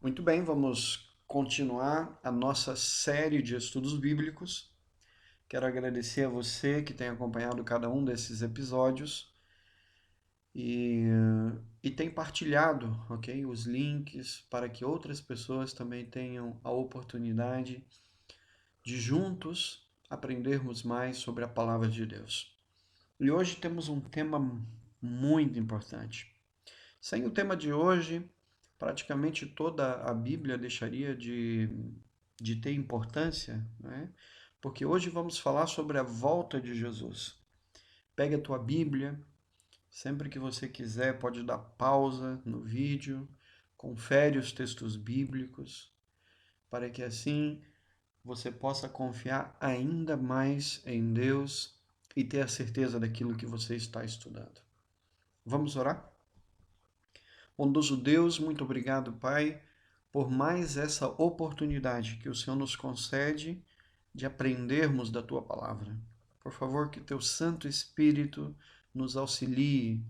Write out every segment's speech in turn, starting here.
Muito bem, vamos continuar a nossa série de estudos bíblicos. Quero agradecer a você que tem acompanhado cada um desses episódios e, e tem partilhado, ok, os links para que outras pessoas também tenham a oportunidade de juntos aprendermos mais sobre a palavra de Deus. E hoje temos um tema muito importante. Sem o tema de hoje, praticamente toda a Bíblia deixaria de ter importância, né? Porque hoje vamos falar sobre a volta de Jesus. Pegue a tua Bíblia, sempre que você quiser, pode dar pausa no vídeo, confere os textos bíblicos, para que assim você possa confiar ainda mais em Deus e ter a certeza daquilo que você está estudando. Vamos orar? Bondoso Deus, muito obrigado, Pai, por mais essa oportunidade que o Senhor nos concede de aprendermos da tua palavra. Por favor, que teu Santo Espírito nos auxilie,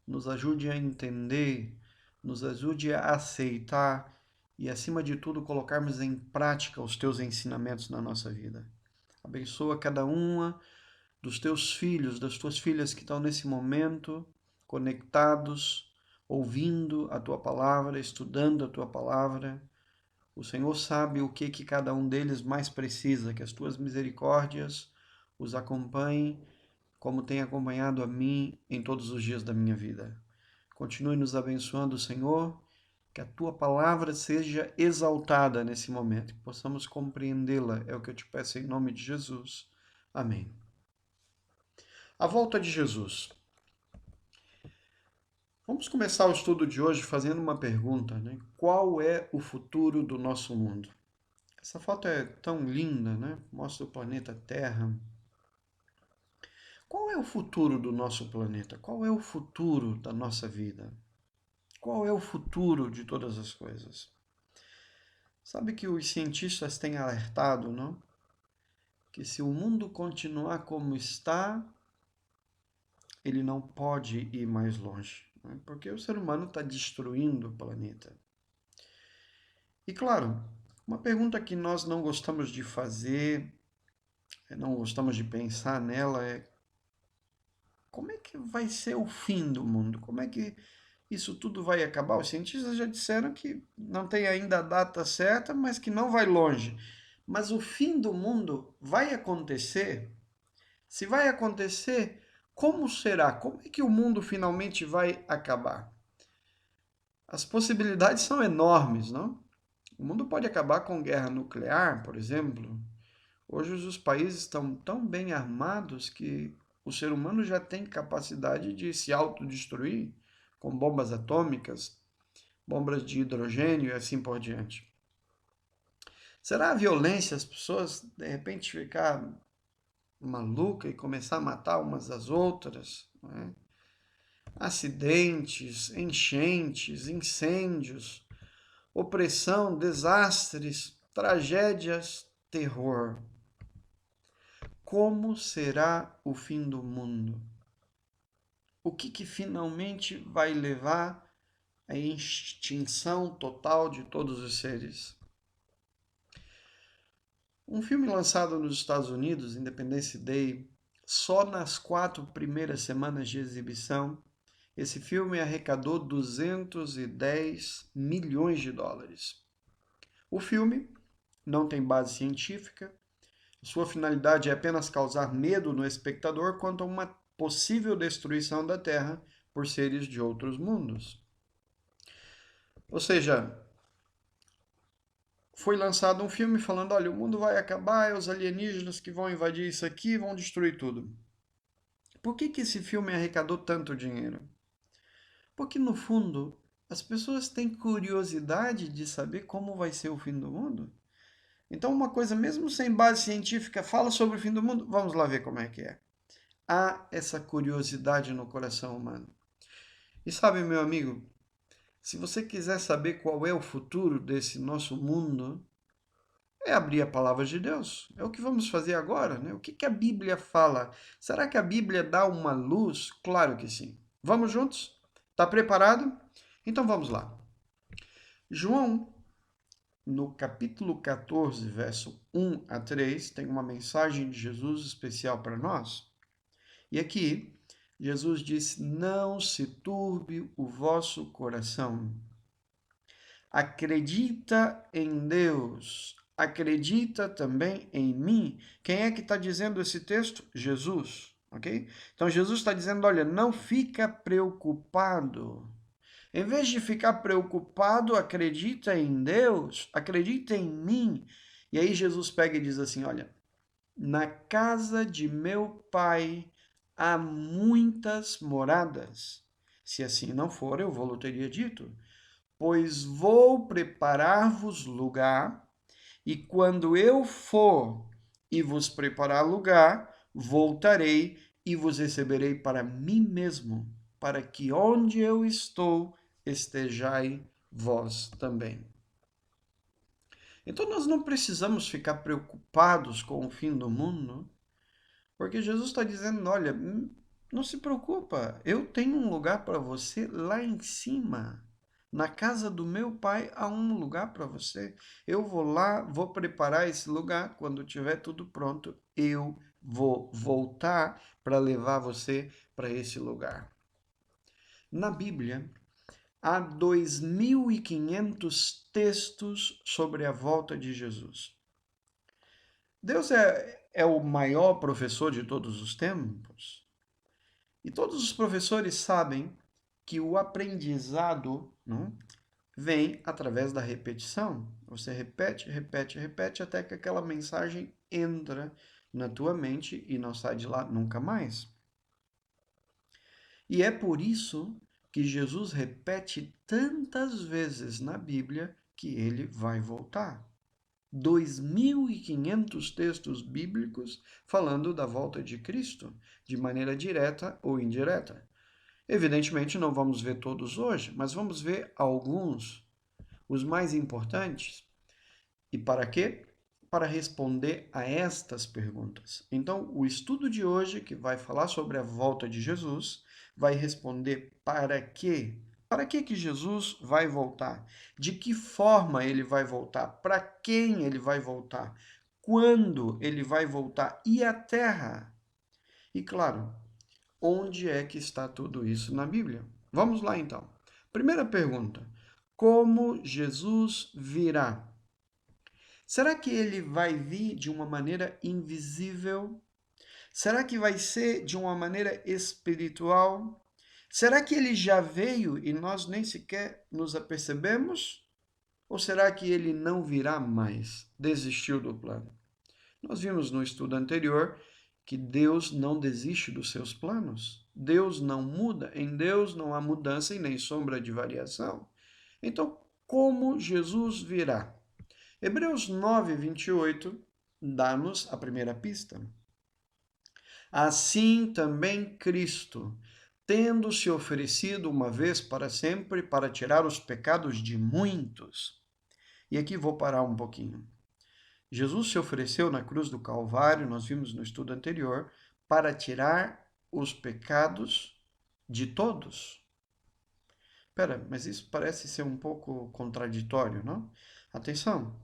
nos ajude a entender, nos ajude a aceitar e, acima de tudo, colocarmos em prática os teus ensinamentos na nossa vida. Abençoa cada uma dos teus filhos, das tuas filhas que estão nesse momento conectados, ouvindo a tua palavra, estudando a tua palavra. O Senhor sabe o que cada um deles mais precisa, que as tuas misericórdias os acompanhem, como tem acompanhado a mim em todos os dias da minha vida. Continue nos abençoando, Senhor, que a tua palavra seja exaltada nesse momento, que possamos compreendê-la. É o que eu te peço em nome de Jesus. Amém. A volta de Jesus. Vamos começar o estudo de hoje fazendo uma pergunta, né? Qual é o futuro do nosso mundo? Essa foto é tão linda, né? Mostra o planeta Terra. Qual é o futuro do nosso planeta? Qual é o futuro da nossa vida? Qual é o futuro de todas as coisas? Sabe que os cientistas têm alertado, não? Que se o mundo continuar como está, ele não pode ir mais longe, né? Porque o ser humano está destruindo o planeta. E claro, uma pergunta que nós não gostamos de fazer, não gostamos de pensar nela é como é que vai ser o fim do mundo? Como é que isso tudo vai acabar? Os cientistas já disseram que não tem ainda a data certa, mas que não vai longe. Mas o fim do mundo vai acontecer? Se vai acontecer, como será? Como é que o mundo finalmente vai acabar? As possibilidades são enormes, não? O mundo pode acabar com guerra nuclear, por exemplo. Hoje os países estão tão bem armados que o ser humano já tem capacidade de se autodestruir com bombas atômicas, bombas de hidrogênio e assim por diante. Será a violência as pessoas de repente ficar maluca e começar a matar umas às outras, não é? Acidentes, enchentes, incêndios, opressão, desastres, tragédias, terror. Como será o fim do mundo? O que finalmente vai levar à extinção total de todos os seres? Um filme lançado nos Estados Unidos, Independence Day, só nas 4 primeiras semanas de exibição, esse filme arrecadou 210 milhões de dólares. O filme não tem base científica, sua finalidade é apenas causar medo no espectador quanto a uma possível destruição da Terra por seres de outros mundos. Ou seja, foi lançado um filme falando: olha, o mundo vai acabar, é os alienígenas que vão invadir isso aqui, vão destruir tudo. Por que esse filme arrecadou tanto dinheiro? Porque no fundo as pessoas têm curiosidade de saber como vai ser o fim do mundo. Então, uma coisa, mesmo sem base científica, fala sobre o fim do mundo, vamos lá ver como é que é. Há essa curiosidade no coração humano. E sabe, meu amigo, se você quiser saber qual é o futuro desse nosso mundo, é abrir a palavra de Deus. É o que vamos fazer agora, né? O que a Bíblia fala? Será que a Bíblia dá uma luz? Claro que sim. Vamos juntos? Está preparado? Então vamos lá. João, no capítulo 14, verso 1 a 3, tem uma mensagem de Jesus especial para nós. E aqui, Jesus diz: não se turbe o vosso coração. Acredita em Deus, acredita também em mim. Quem é que está dizendo esse texto? Jesus, ok? Então Jesus está dizendo: olha, não fica preocupado. Em vez de ficar preocupado, acredita em Deus, acredita em mim. E aí Jesus pega e diz assim: olha, na casa de meu pai há muitas moradas. Se assim não for, eu vou-lhe teria dito. Pois vou preparar-vos lugar, e quando eu for e vos preparar lugar, voltarei e vos receberei para mim mesmo, para que onde eu estou, estejai vós também. Então nós não precisamos ficar preocupados com o fim do mundo, porque Jesus está dizendo: olha, não se preocupa, eu tenho um lugar para você lá em cima. Na casa do meu pai há um lugar para você. Eu vou lá, vou preparar esse lugar. Quando tiver tudo pronto, eu vou voltar para levar você para esse lugar. Na Bíblia, há 2.500 textos sobre a volta de Jesus. Deus é o maior professor de todos os tempos. E todos os professores sabem que o aprendizado, não, vem através da repetição. Você repete, repete, repete até que aquela mensagem entra na tua mente e não sai de lá nunca mais. E é por isso que Jesus repete tantas vezes na Bíblia que ele vai voltar. 2.500 textos bíblicos falando da volta de Cristo, de maneira direta ou indireta. Evidentemente, não vamos ver todos hoje, mas vamos ver alguns, os mais importantes. E para quê? Para responder a estas perguntas. Então, o estudo de hoje, que vai falar sobre a volta de Jesus, vai responder para quê? Para que Jesus vai voltar? De que forma ele vai voltar? Para quem ele vai voltar? Quando ele vai voltar? E a terra? E claro, onde é que está tudo isso na Bíblia? Vamos lá então. Primeira pergunta: como Jesus virá? Será que ele vai vir de uma maneira invisível? Será que vai ser de uma maneira espiritual? Será que ele já veio e nós nem sequer nos apercebemos? Ou será que ele não virá mais? Desistiu do plano? Nós vimos no estudo anterior que Deus não desiste dos seus planos. Deus não muda. Em Deus não há mudança e nem sombra de variação. Então, como Jesus virá? Hebreus 9, 28 dá-nos a primeira pista. Assim também Cristo, tendo se oferecido uma vez para sempre para tirar os pecados de muitos. E aqui vou parar um pouquinho. Jesus se ofereceu na cruz do Calvário, nós vimos no estudo anterior, para tirar os pecados de todos. Espera, mas isso parece ser um pouco contraditório, não? Atenção,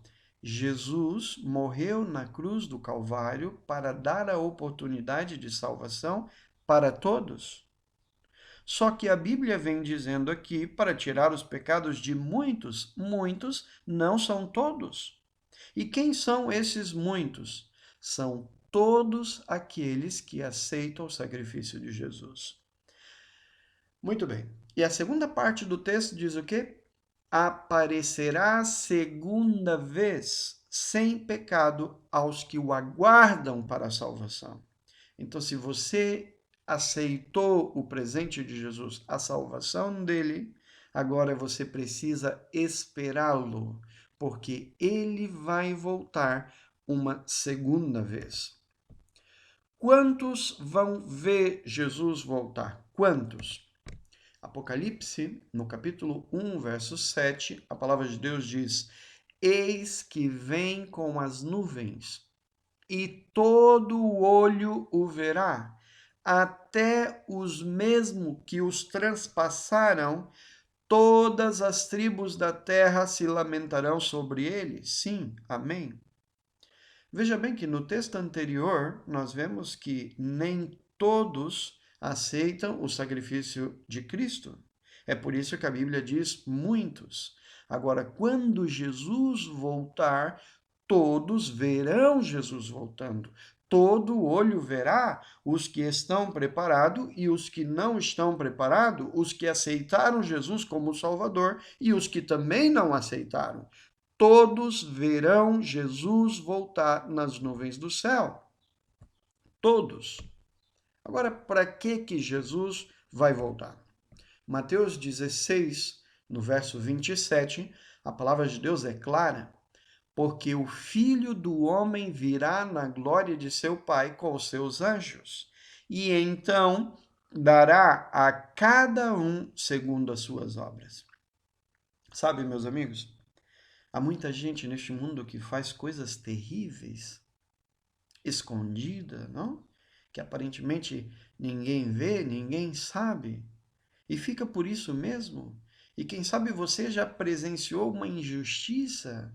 Jesus morreu na cruz do Calvário para dar a oportunidade de salvação para todos. Só que a Bíblia vem dizendo aqui para tirar os pecados de muitos. Muitos não são todos. E quem são esses muitos? São todos aqueles que aceitam o sacrifício de Jesus. Muito bem. E a segunda parte do texto diz o quê? Aparecerá segunda vez sem pecado aos que o aguardam para a salvação. Então, se você aceitou o presente de Jesus, a salvação dele, agora você precisa esperá-lo, porque ele vai voltar uma segunda vez. Quantos vão ver Jesus voltar? Quantos? Apocalipse, no capítulo 1, verso 7, a palavra de Deus diz: eis que vem com as nuvens, e todo o olho o verá, até os mesmos que os transpassaram, todas as tribos da terra se lamentarão sobre ele. Sim, amém. Veja bem que no texto anterior nós vemos que nem todos aceitam o sacrifício de Cristo. É por isso que a Bíblia diz muitos. Agora, quando Jesus voltar, todos verão Jesus voltando. Todo olho verá, os que estão preparados e os que não estão preparados, os que aceitaram Jesus como Salvador e os que também não aceitaram. Todos verão Jesus voltar nas nuvens do céu. Todos. Agora, para que Jesus vai voltar? Mateus 16, no verso 27, a palavra de Deus é clara. Porque o Filho do Homem virá na glória de seu Pai com os seus anjos, e então dará a cada um segundo as suas obras. Sabe, meus amigos, há muita gente neste mundo que faz coisas terríveis, escondida, não? Que aparentemente ninguém vê, ninguém sabe, e fica por isso mesmo. E quem sabe você já presenciou uma injustiça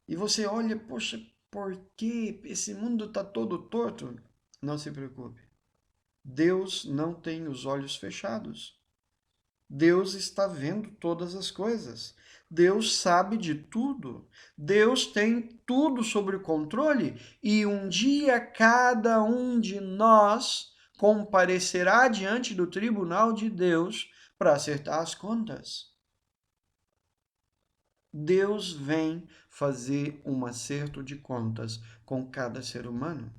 e você olha, poxa, por que esse mundo está todo torto? Não se preocupe. Deus não tem os olhos fechados. Deus está vendo todas as coisas. Deus sabe de tudo. Deus tem tudo sob controle. E um dia cada um de nós comparecerá diante do tribunal de Deus para acertar as contas. Deus vem fazer um acerto de contas com cada ser humano.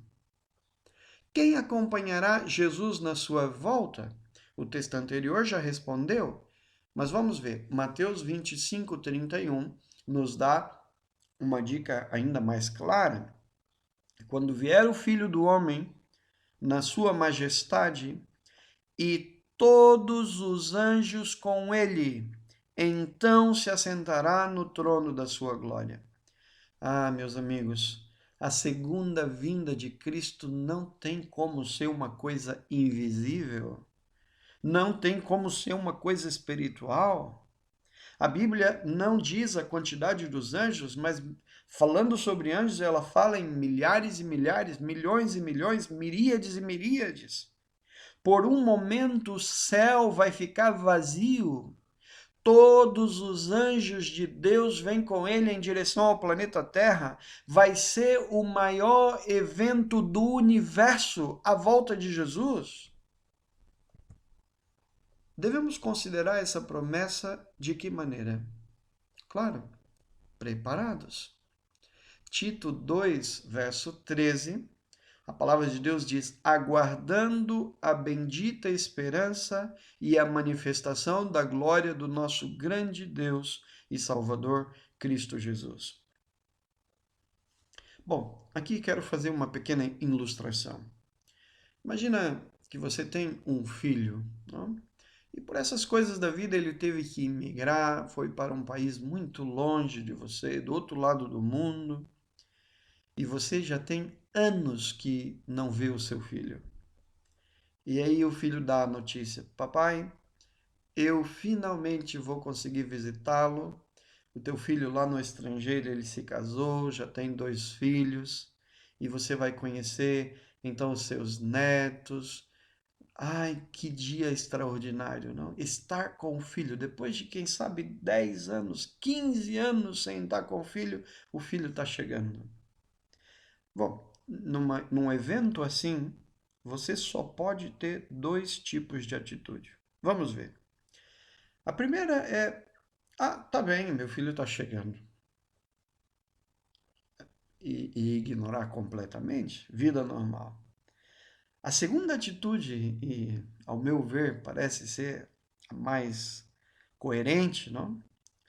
Quem acompanhará Jesus na sua volta? O texto anterior já respondeu, mas vamos ver. Mateus 25, 31 nos dá uma dica ainda mais clara. Quando vier o Filho do Homem na sua majestade e todos os anjos com ele, então se assentará no trono da sua glória. Ah, meus amigos, a segunda vinda de Cristo não tem como ser uma coisa invisível, não tem como ser uma coisa espiritual. A Bíblia não diz a quantidade dos anjos, mas falando sobre anjos, ela fala em milhares e milhares, milhões e milhões, miríades e miríades. Por um momento o céu vai ficar vazio. Todos os anjos de Deus vêm com ele em direção ao planeta Terra. Vai ser o maior evento do universo, a volta de Jesus. Devemos considerar essa promessa de que maneira? Claro, preparados. Tito 2, verso 13, a palavra de Deus diz: aguardando a bendita esperança e a manifestação da glória do nosso grande Deus e Salvador, Cristo Jesus. Bom, aqui quero fazer uma pequena ilustração. Imagina que você tem um filho, não? E por essas coisas da vida ele teve que emigrar, foi para um país muito longe de você, do outro lado do mundo, e você já tem anos que não vê o seu filho. E aí o filho dá a notícia: papai, eu finalmente vou conseguir visitá-lo. O teu filho lá no estrangeiro, ele se casou, já tem 2 filhos, e você vai conhecer então os seus netos. Ai, que dia extraordinário, não? Estar com o filho, depois de, quem sabe, 10 anos, 15 anos sem estar com o filho está chegando. Bom, num evento assim, você só pode ter 2 tipos de atitude. Vamos ver. A primeira é: ah, tá bem, meu filho está chegando. E ignorar completamente, vida normal. A segunda atitude, e ao meu ver parece ser a mais coerente, não?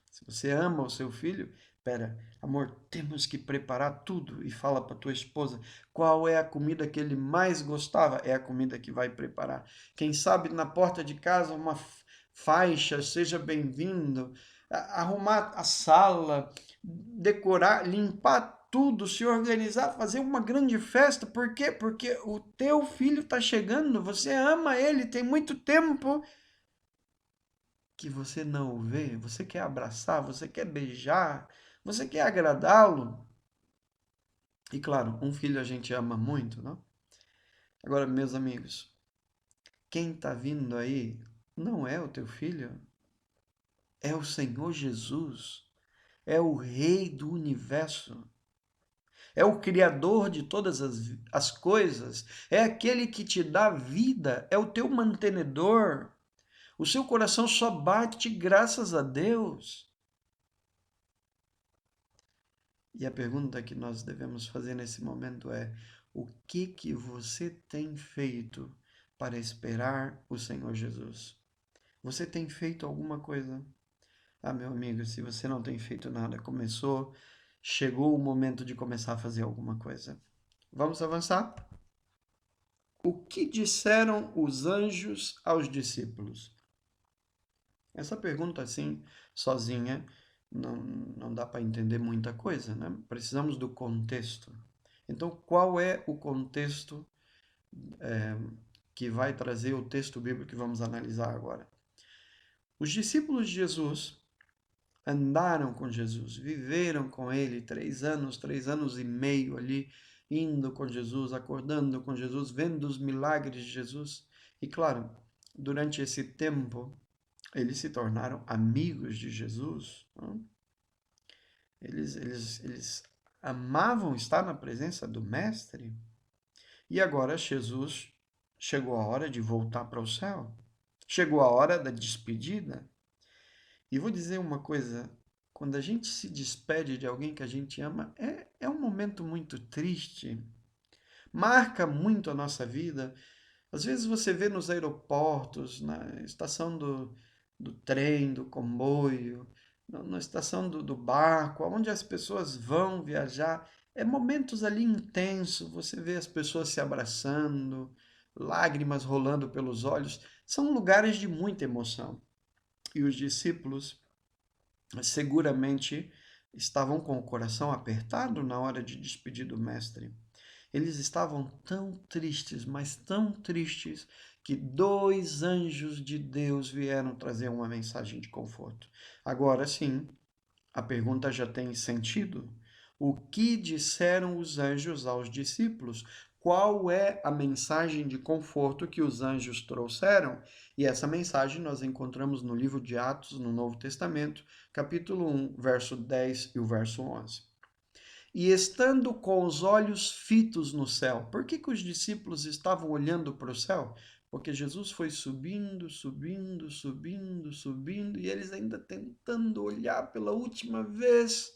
Se você ama o seu filho, pera, amor, temos que preparar tudo, e fala para tua esposa qual é a comida que ele mais gostava, é a comida que vai preparar. Quem sabe na porta de casa uma faixa, seja bem-vindo, arrumar a sala, decorar, limpar tudo, se organizar, fazer uma grande festa. Por quê? Porque o teu filho está chegando, você ama ele, tem muito tempo que você não o vê, você quer abraçar, você quer beijar, você quer agradá-lo. E claro, um filho a gente ama muito, não? Agora, meus amigos, quem está vindo aí não é o teu filho, é o Senhor Jesus, é o Rei do universo, é o Criador de todas as coisas, é aquele que te dá vida, é o teu mantenedor. O seu coração só bate graças a Deus. E a pergunta que nós devemos fazer nesse momento é: o que você tem feito para esperar o Senhor Jesus? Você tem feito alguma coisa? Ah, meu amigo, se você não tem feito nada, chegou o momento de começar a fazer alguma coisa. Vamos avançar? O que disseram os anjos aos discípulos? Essa pergunta, assim, sozinha, não dá para entender muita coisa, né? Precisamos do contexto. Então, qual é o contexto que vai trazer o texto bíblico que vamos analisar agora? Os discípulos de Jesus andaram com Jesus, viveram com ele 3 anos, 3 anos e meio ali, indo com Jesus, acordando com Jesus, vendo os milagres de Jesus. E claro, durante esse tempo, eles se tornaram amigos de Jesus. Não? Eles amavam estar na presença do Mestre. E agora Jesus chegou a hora de voltar para o céu. Chegou a hora da despedida. E vou dizer uma coisa: quando a gente se despede de alguém que a gente ama, é um momento muito triste. Marca muito a nossa vida. Às vezes você vê nos aeroportos, na estação do trem, do comboio, na estação do barco, onde as pessoas vão viajar, é momentos ali intensos. Você vê as pessoas se abraçando, lágrimas rolando pelos olhos. São lugares de muita emoção. E os discípulos seguramente estavam com o coração apertado na hora de despedir do mestre. Eles estavam tão tristes, mas tão tristes, que 2 anjos de Deus vieram trazer uma mensagem de conforto. Agora sim, a pergunta já tem sentido. O que disseram os anjos aos discípulos? Qual é a mensagem de conforto que os anjos trouxeram? E essa mensagem nós encontramos no livro de Atos, no Novo Testamento, capítulo 1, verso 10 e o verso 11. E estando com os olhos fitos no céu. Por que os discípulos estavam olhando para o céu? Porque Jesus foi subindo, subindo, subindo, subindo, e eles ainda tentando olhar pela última vez.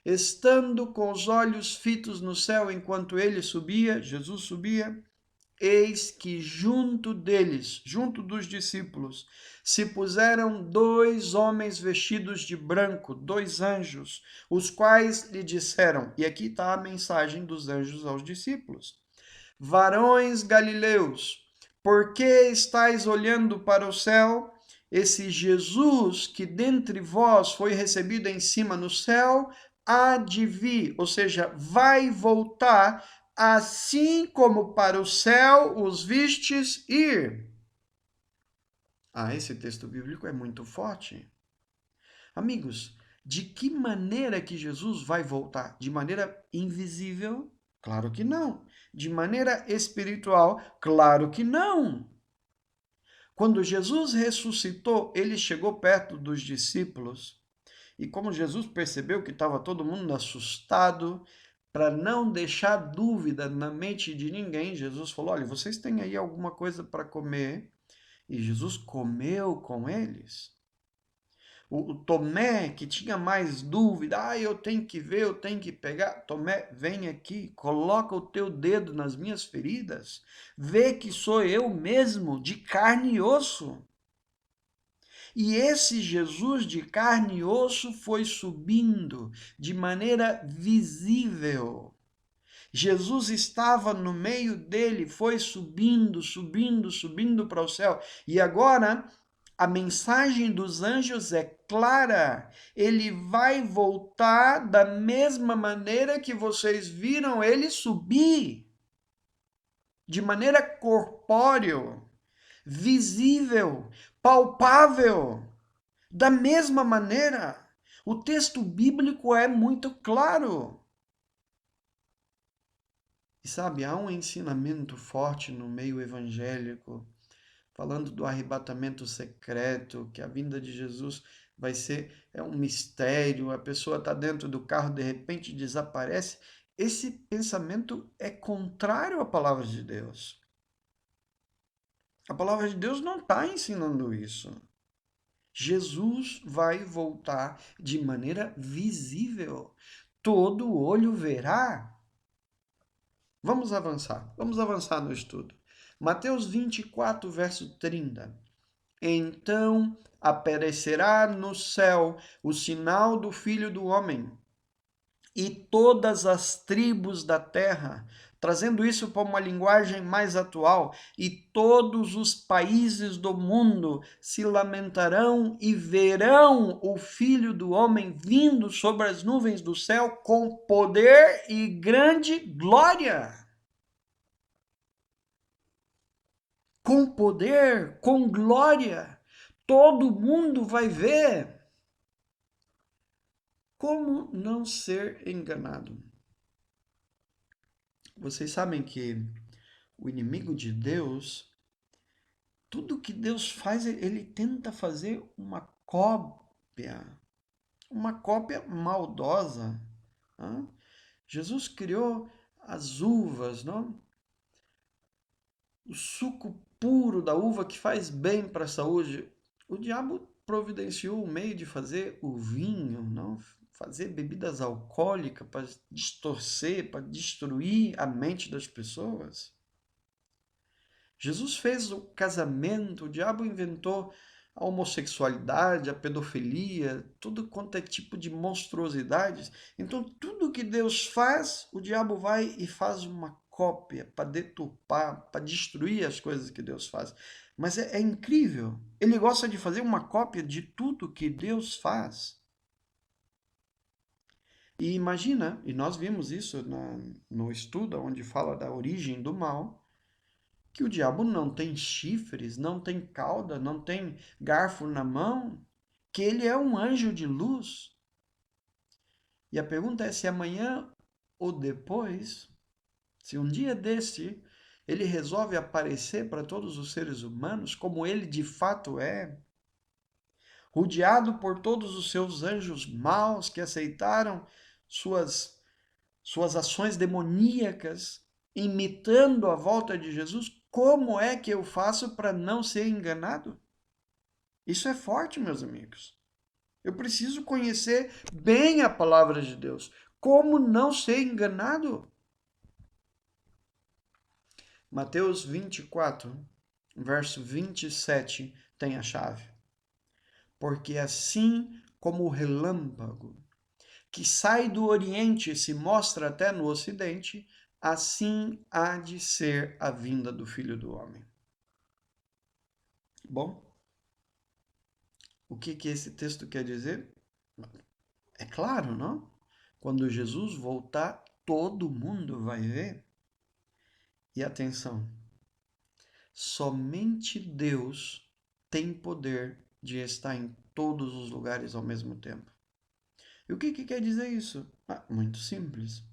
Estando com os olhos fitos no céu enquanto ele subia, Jesus subia, eis que junto deles, junto dos discípulos, se puseram 2 homens vestidos de branco, 2 anjos, os quais lhe disseram, e aqui está a mensagem dos anjos aos discípulos: varões galileus, por que estáis olhando para o céu? Esse Jesus que dentre vós foi recebido em cima no céu, há de vir, ou seja, vai voltar, assim como para o céu os vistes ir. Ah, esse texto bíblico é muito forte. Amigos, de que maneira que Jesus vai voltar? De maneira invisível? Claro que não. De maneira espiritual? Claro que não. Quando Jesus ressuscitou, ele chegou perto dos discípulos e, como Jesus percebeu que estava todo mundo assustado, para não deixar dúvida na mente de ninguém, Jesus falou: olha, vocês têm aí alguma coisa para comer? E Jesus comeu com eles. O Tomé, que tinha mais dúvida, eu tenho que ver, eu tenho que pegar. Tomé, vem aqui, coloca o teu dedo nas minhas feridas, vê que sou eu mesmo, de carne e osso. E esse Jesus de carne e osso foi subindo de maneira visível. Jesus estava no meio dele, foi subindo, subindo, subindo para o céu. E agora a mensagem dos anjos é clara. Ele vai voltar da mesma maneira que vocês viram ele subir, de maneira corpóreo, visível. palpável. Da mesma maneira, o texto bíblico é muito claro. E sabe, há um ensinamento forte no meio evangélico, falando do arrebatamento secreto, que a vinda de Jesus vai ser, é um mistério, a pessoa está dentro do carro, de repente desaparece. Esse pensamento é contrário à palavra de Deus. A palavra de Deus não está ensinando isso. Jesus vai voltar de maneira visível. Todo olho verá. Vamos avançar no estudo. Mateus 24, verso 30. Então aparecerá no céu o sinal do Filho do Homem, e todas as tribos da terra, trazendo isso para uma linguagem mais atual, e todos os países do mundo se lamentarão e verão o Filho do Homem vindo sobre as nuvens do céu com poder e grande glória. Com poder, com glória, todo mundo vai ver. Como não ser enganado? Vocês sabem que o inimigo de Deus, tudo que Deus faz, ele tenta fazer uma cópia maldosa. Né? Jesus criou as uvas, não? O suco puro da uva que faz bem para a saúde. O diabo providenciou o meio de fazer o vinho, não? Fazer bebidas alcoólicas para distorcer, para destruir a mente das pessoas. Jesus fez o casamento, o diabo inventou a homossexualidade, a pedofilia, tudo quanto é tipo de monstruosidades. Então, tudo que Deus faz, o diabo vai e faz uma cópia para deturpar, para destruir as coisas que Deus faz. Mas é incrível. Ele gosta de fazer uma cópia de tudo que Deus faz. E imagina, e nós vimos isso no estudo onde fala da origem do mal, que o diabo não tem chifres, não tem cauda, não tem garfo na mão, que ele é um anjo de luz. E a pergunta é se amanhã ou depois, se um dia desse ele resolve aparecer para todos os seres humanos como ele de fato é, rodeado por todos os seus anjos maus que aceitaram suas ações demoníacas, imitando a volta de Jesus, como é que eu faço para não ser enganado? Isso é forte, meus amigos. Eu preciso conhecer bem a palavra de Deus. Como não ser enganado? Mateus 24, verso 27 tem a chave. Porque assim como o relâmpago que sai do Oriente e se mostra até no Ocidente, assim há de ser a vinda do Filho do Homem. Bom, o que esse texto quer dizer? É claro, não? Quando Jesus voltar, todo mundo vai ver. E atenção, somente Deus tem poder de estar em todos os lugares ao mesmo tempo. E o que quer dizer isso? Muito simples.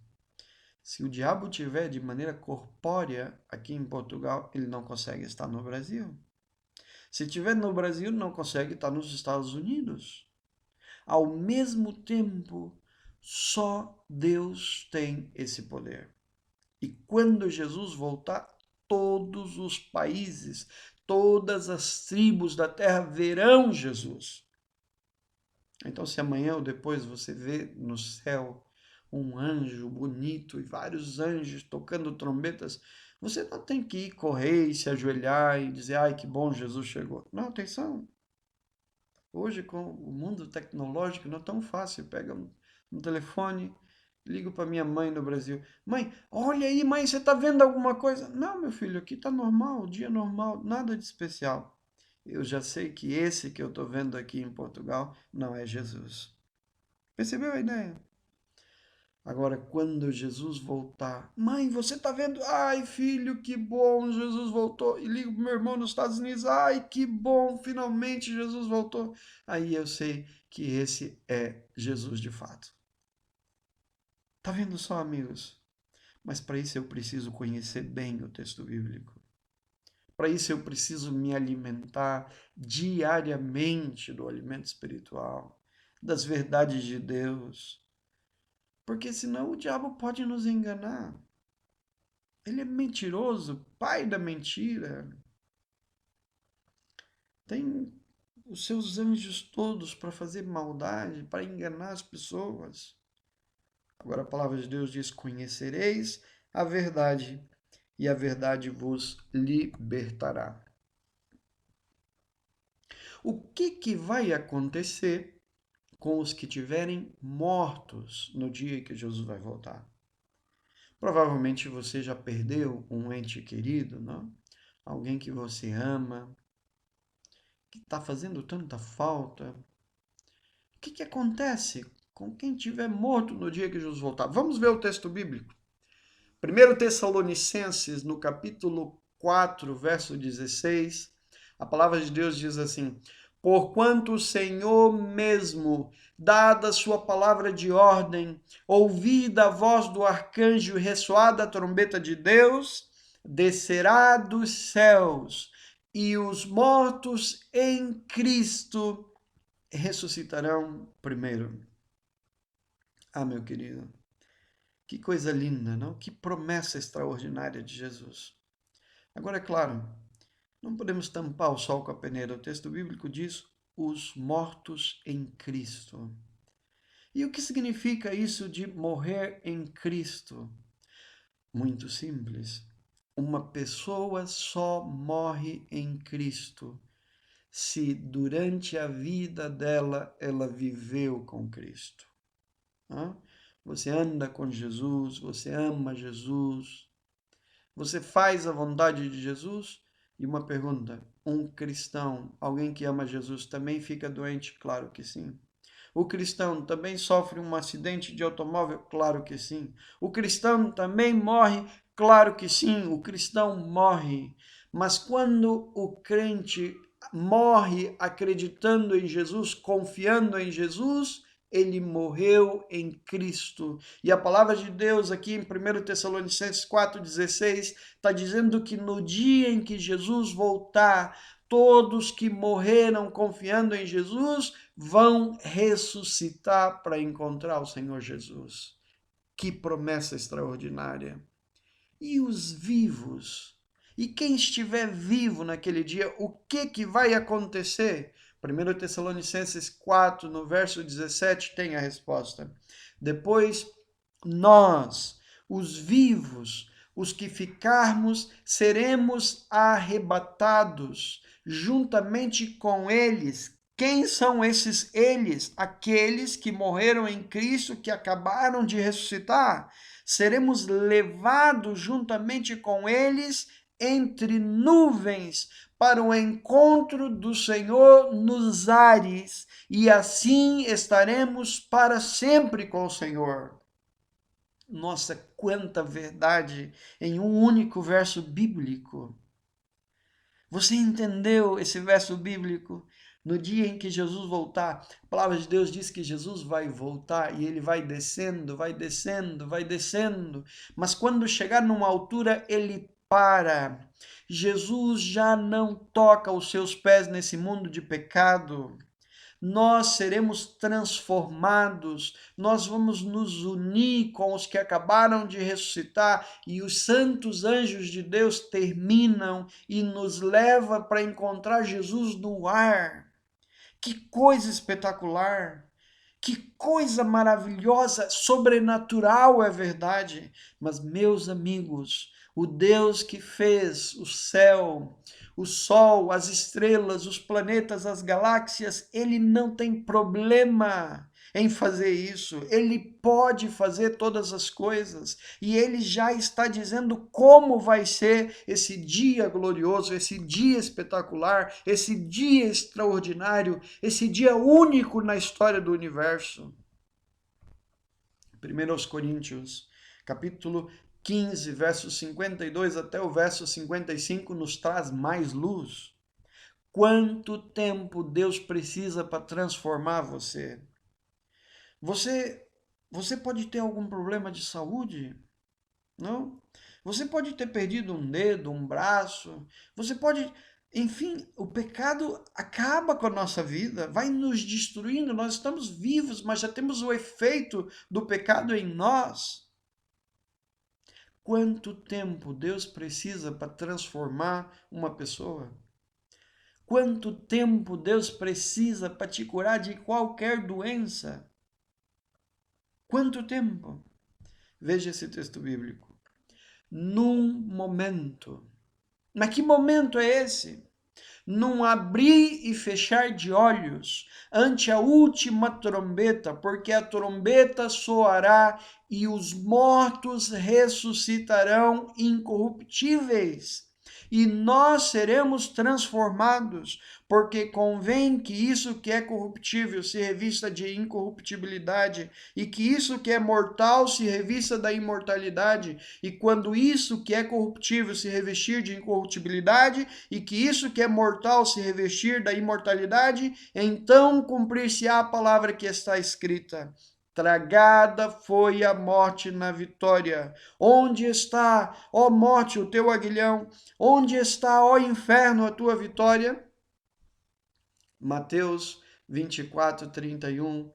Se o diabo tiver de maneira corpórea aqui em Portugal, ele não consegue estar no Brasil. Se tiver no Brasil, não consegue estar nos Estados Unidos. Ao mesmo tempo, só Deus tem esse poder. E quando Jesus voltar, todos os países, todas as tribos da terra verão Jesus. Então, se amanhã ou depois você vê no céu um anjo bonito e vários anjos tocando trombetas, você não tem que ir correr e se ajoelhar e dizer, ai, que bom, Jesus chegou. Não, atenção. Hoje, com o mundo tecnológico, não é tão fácil. Pega um telefone, ligo para minha mãe no Brasil. Mãe, olha aí, mãe, você está vendo alguma coisa? Não, meu filho, aqui está normal, dia normal, nada de especial. Eu já sei que esse que eu estou vendo aqui em Portugal não é Jesus. Percebeu a ideia? Agora, quando Jesus voltar, mãe, você tá vendo? Ai, filho, que bom, Jesus voltou. E ligo pro meu irmão nos Estados Unidos, ai, que bom, finalmente Jesus voltou. Aí eu sei que esse é Jesus de fato. Tá vendo só, amigos? Mas para isso eu preciso conhecer bem o texto bíblico. Para isso eu preciso me alimentar diariamente do alimento espiritual, das verdades de Deus. Porque senão o diabo pode nos enganar. Ele é mentiroso, pai da mentira. Tem os seus anjos todos para fazer maldade, para enganar as pessoas. Agora a palavra de Deus diz: conhecereis a verdade, e a verdade vos libertará. O que vai acontecer com os que tiverem mortos no dia que Jesus vai voltar? Provavelmente você já perdeu um ente querido, não? Alguém que você ama, que está fazendo tanta falta. O que acontece com quem tiver morto no dia que Jesus voltar? Vamos ver o texto bíblico. 1 Tessalonicenses, no capítulo 4, verso 16, a palavra de Deus diz assim: porquanto o Senhor mesmo, dada a sua palavra de ordem, ouvida a voz do arcanjo e ressoada a trombeta de Deus, descerá dos céus, e os mortos em Cristo ressuscitarão primeiro. Ah, meu querido, que coisa linda, não? Que promessa extraordinária de Jesus. Agora, é claro, não podemos tampar o sol com a peneira. O texto bíblico diz os mortos em Cristo. E o que significa isso de morrer em Cristo? Muito simples. Uma pessoa só morre em Cristo se durante a vida dela ela viveu com Cristo. Você anda com Jesus, você ama Jesus, você faz a vontade de Jesus? E uma pergunta: um cristão, alguém que ama Jesus, também fica doente? Claro que sim. O cristão também sofre um acidente de automóvel? Claro que sim. O cristão também morre? Claro que sim. O cristão morre. Mas quando o crente morre acreditando em Jesus, confiando em Jesus, ele morreu em Cristo. E a palavra de Deus aqui em 1 Tessalonicenses 4,16 está dizendo que no dia em que Jesus voltar, todos que morreram confiando em Jesus vão ressuscitar para encontrar o Senhor Jesus. Que promessa extraordinária! E os vivos? E quem estiver vivo naquele dia, o que vai acontecer? 1 Tessalonicenses 4, no verso 17, tem a resposta. Depois, nós, os vivos, os que ficarmos, seremos arrebatados juntamente com eles. Quem são esses eles? Aqueles que morreram em Cristo, que acabaram de ressuscitar. Seremos levados juntamente com eles entre nuvens para o encontro do Senhor nos ares, e assim estaremos para sempre com o Senhor. Nossa, quanta verdade em um único verso bíblico. Você entendeu esse verso bíblico? No dia em que Jesus voltar, a palavra de Deus diz que Jesus vai voltar e ele vai descendo, vai descendo, vai descendo. Mas quando chegar numa altura, ele para. Jesus já não toca os seus pés nesse mundo de pecado. Nós seremos transformados, nós vamos nos unir com os que acabaram de ressuscitar e os santos anjos de Deus terminam e nos leva para encontrar Jesus no ar. Que coisa espetacular! Que coisa maravilhosa, sobrenatural é verdade. Mas, meus amigos, o Deus que fez o céu, o sol, as estrelas, os planetas, as galáxias, ele não tem problema em fazer isso. Ele pode fazer todas as coisas e ele já está dizendo como vai ser esse dia glorioso, esse dia espetacular, esse dia extraordinário, esse dia único na história do universo. 1 Coríntios, capítulo 15, versos 52 até o verso 55, nos traz mais luz. Quanto tempo Deus precisa para transformar você? Você pode ter algum problema de saúde? Não? Você pode ter perdido um dedo, um braço. Você pode. Enfim, o pecado acaba com a nossa vida, vai nos destruindo. Nós estamos vivos, mas já temos o efeito do pecado em nós. Quanto tempo Deus precisa para transformar uma pessoa? Quanto tempo Deus precisa para te curar de qualquer doença? Quanto tempo? Veja esse texto bíblico. Num momento. Mas que momento é esse? Num abrir e fechar de olhos, ante a última trombeta, porque a trombeta soará e os mortos ressuscitarão incorruptíveis. E nós seremos transformados, porque convém que isso que é corruptível se revista de incorruptibilidade, e que isso que é mortal se revista da imortalidade, e quando isso que é corruptível se revestir de incorruptibilidade, e que isso que é mortal se revestir da imortalidade, então cumprir-se-á a palavra que está escrita: tragada foi a morte na vitória. Onde está, ó morte, o teu aguilhão? Onde está, ó inferno, a tua vitória? Mateus 24, 31,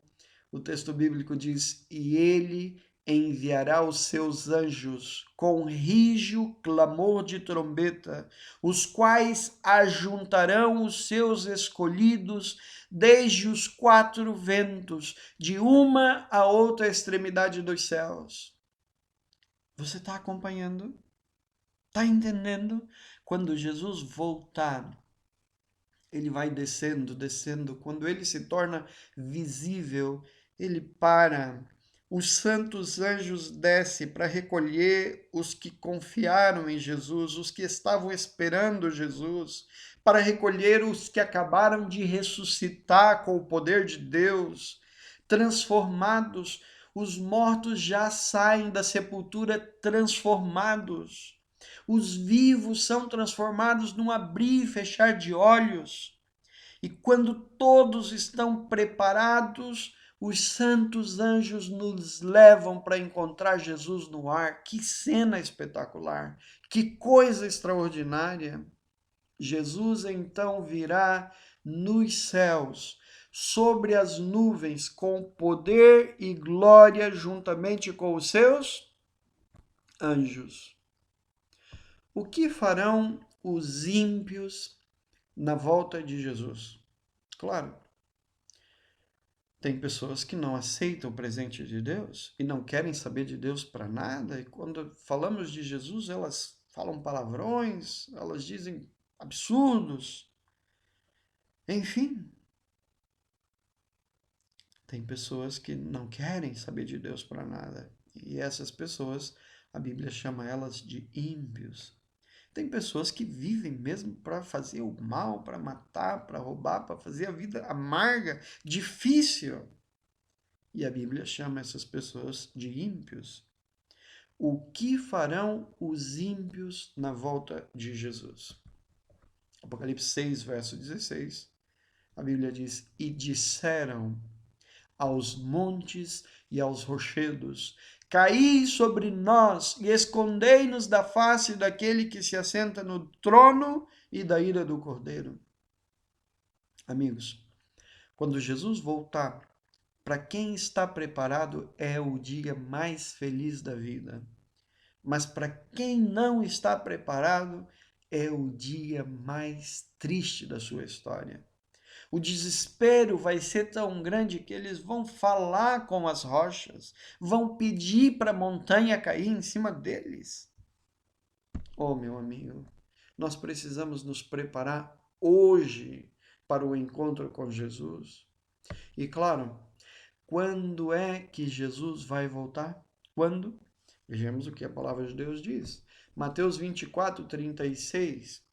o texto bíblico diz: e ele enviará os seus anjos com rígido clamor de trombeta, os quais ajuntarão os seus escolhidos desde os quatro ventos, de uma a outra extremidade dos céus. Você está acompanhando? Está entendendo? Quando Jesus voltar, ele vai descendo, descendo. Quando ele se torna visível, ele para. Os santos anjos descem para recolher os que confiaram em Jesus, os que estavam esperando Jesus, para recolher os que acabaram de ressuscitar com o poder de Deus, transformados. Os mortos já saem da sepultura transformados. Os vivos são transformados num abrir e fechar de olhos. E quando todos estão preparados, os santos anjos nos levam para encontrar Jesus no ar. Que cena espetacular! Que coisa extraordinária! Jesus então virá nos céus, sobre as nuvens, com poder e glória, juntamente com os seus anjos. O que farão os ímpios na volta de Jesus? Claro, tem pessoas que não aceitam o presente de Deus e não querem saber de Deus para nada. E quando falamos de Jesus, elas falam palavrões, elas dizem absurdos. Enfim, tem pessoas que não querem saber de Deus para nada. E essas pessoas, a Bíblia chama elas de ímpios. Tem pessoas que vivem mesmo para fazer o mal, para matar, para roubar, para fazer a vida amarga, difícil. E a Bíblia chama essas pessoas de ímpios. O que farão os ímpios na volta de Jesus? Apocalipse 6, verso 16. A Bíblia diz: e disseram aos montes e aos rochedos: caí sobre nós e escondei-nos da face daquele que se assenta no trono e da ira do Cordeiro. Amigos, quando Jesus voltar, para quem está preparado é o dia mais feliz da vida. Mas para quem não está preparado é o dia mais triste da sua história. O desespero vai ser tão grande que eles vão falar com as rochas, vão pedir para a montanha cair em cima deles. Oh, meu amigo, nós precisamos nos preparar hoje para o encontro com Jesus. E claro, quando é que Jesus vai voltar? Quando? Vejamos o que a palavra de Deus diz. Mateus 24, 36.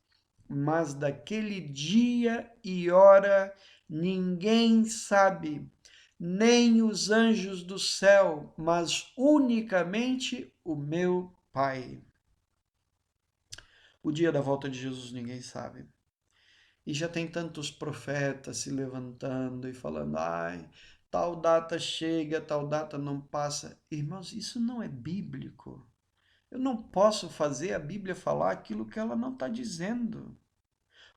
Mas daquele dia e hora ninguém sabe, nem os anjos do céu, mas unicamente o meu Pai. O dia da volta de Jesus ninguém sabe. E já tem tantos profetas se levantando e falando: ai, tal data chega, tal data não passa. Irmãos, isso não é bíblico. Eu não posso fazer a Bíblia falar aquilo que ela não está dizendo.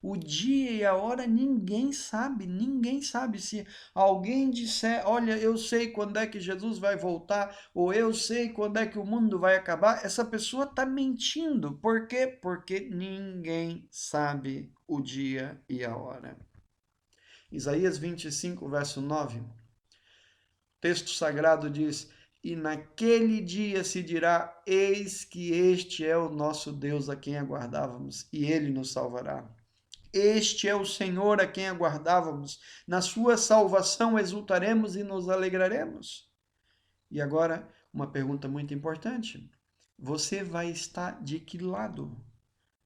O dia e a hora ninguém sabe, ninguém sabe. Se alguém disser, olha, eu sei quando é que Jesus vai voltar, ou eu sei quando é que o mundo vai acabar, essa pessoa está mentindo. Por quê? Porque ninguém sabe o dia e a hora. Isaías 25, verso 9, o texto sagrado diz: e naquele dia se dirá: eis que este é o nosso Deus a quem aguardávamos, e ele nos salvará. Este é o Senhor a quem aguardávamos. Na sua salvação exultaremos e nos alegraremos. E agora, uma pergunta muito importante. Você vai estar de que lado?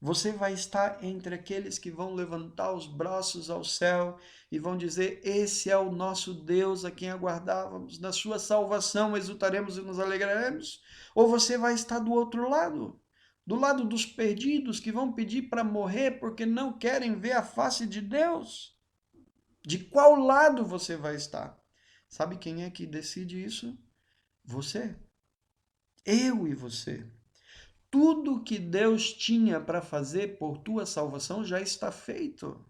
Você vai estar entre aqueles que vão levantar os braços ao céu e vão dizer: esse é o nosso Deus a quem aguardávamos. Na sua salvação exultaremos e nos alegraremos? Ou você vai estar do outro lado? Do lado dos perdidos que vão pedir para morrer porque não querem ver a face de Deus? De qual lado você vai estar? Sabe quem é que decide isso? Você. Eu e você. Tudo que Deus tinha para fazer por tua salvação já está feito.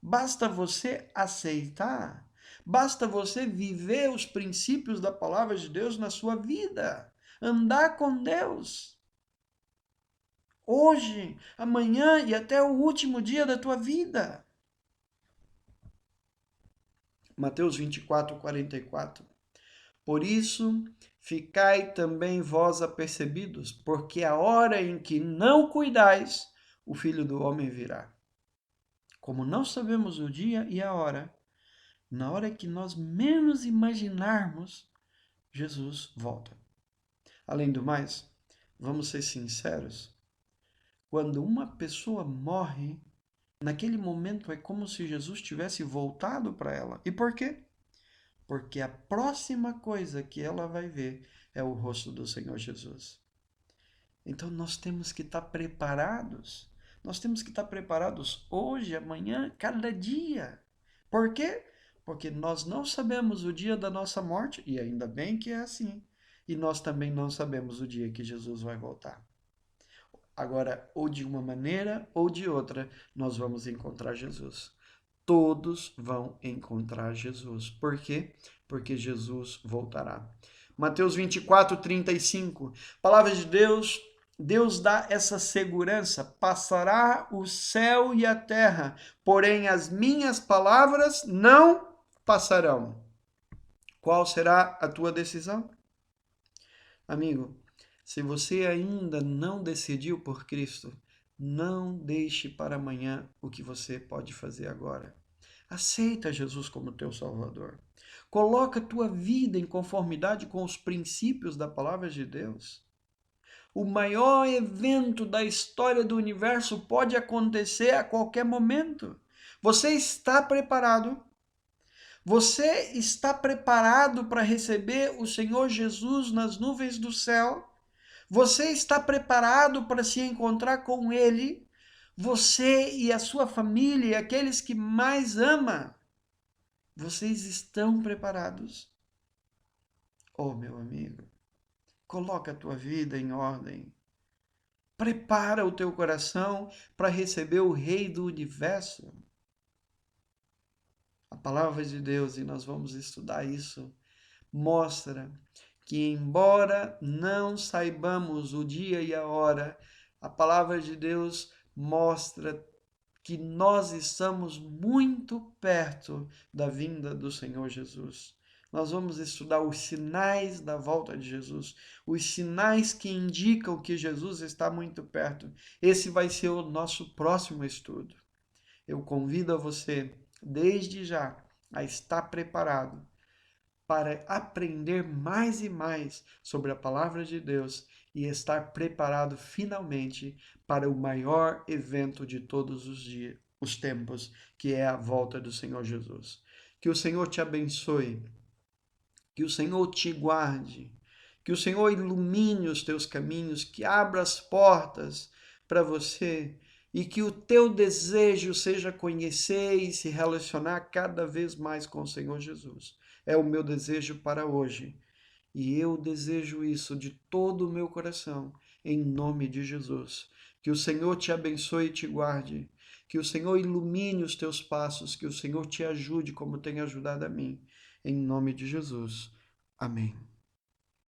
Basta você aceitar. Basta você viver os princípios da palavra de Deus na sua vida. Andar com Deus. Hoje, amanhã e até o último dia da tua vida. Mateus 24, 44. Por isso, ficai também vós apercebidos, porque a hora em que não cuidais, o Filho do Homem virá. Como não sabemos o dia e a hora, na hora que nós menos imaginarmos, Jesus volta. Além do mais, vamos ser sinceros, quando uma pessoa morre, naquele momento é como se Jesus tivesse voltado para ela. E por quê? Porque a próxima coisa que ela vai ver é o rosto do Senhor Jesus. Então nós temos que estar preparados. Nós temos que estar preparados hoje, amanhã, cada dia. Por quê? Porque nós não sabemos o dia da nossa morte, e ainda bem que é assim. E nós também não sabemos o dia que Jesus vai voltar. Agora, ou de uma maneira ou de outra, nós vamos encontrar Jesus. Todos vão encontrar Jesus. Por quê? Porque Jesus voltará. Mateus 24, 35. Palavra de Deus, Deus dá essa segurança. Passará o céu e a terra, porém as minhas palavras não passarão. Qual será a tua decisão? Amigo, se você ainda não decidiu por Cristo, não deixe para amanhã o que você pode fazer agora. Aceita Jesus como teu Salvador. Coloca a tua vida em conformidade com os princípios da palavra de Deus. O maior evento da história do universo pode acontecer a qualquer momento. Você está preparado? Você está preparado para receber o Senhor Jesus nas nuvens do céu? Você está preparado para se encontrar com Ele? Você e a sua família e aqueles que mais ama, vocês estão preparados? Oh, meu amigo, coloca a tua vida em ordem. Prepara o teu coração para receber o Rei do Universo. A palavra de Deus, e nós vamos estudar isso, mostra que, embora não saibamos o dia e a hora, a palavra de Deus mostra que nós estamos muito perto da vinda do Senhor Jesus. Nós vamos estudar os sinais da volta de Jesus, os sinais que indicam que Jesus está muito perto. Esse vai ser o nosso próximo estudo. Eu convido a você, desde já, a estar preparado para aprender mais e mais sobre a palavra de Deus e estar preparado finalmente para o maior evento de todos os dias, os tempos, que é a volta do Senhor Jesus. Que o Senhor te abençoe, que o Senhor te guarde, que o Senhor ilumine os teus caminhos, que abra as portas para você e que o teu desejo seja conhecer e se relacionar cada vez mais com o Senhor Jesus. É o meu desejo para hoje. E eu desejo isso de todo o meu coração, em nome de Jesus. Que o Senhor te abençoe e te guarde. Que o Senhor ilumine os teus passos. Que o Senhor te ajude como tem ajudado a mim. Em nome de Jesus. Amém.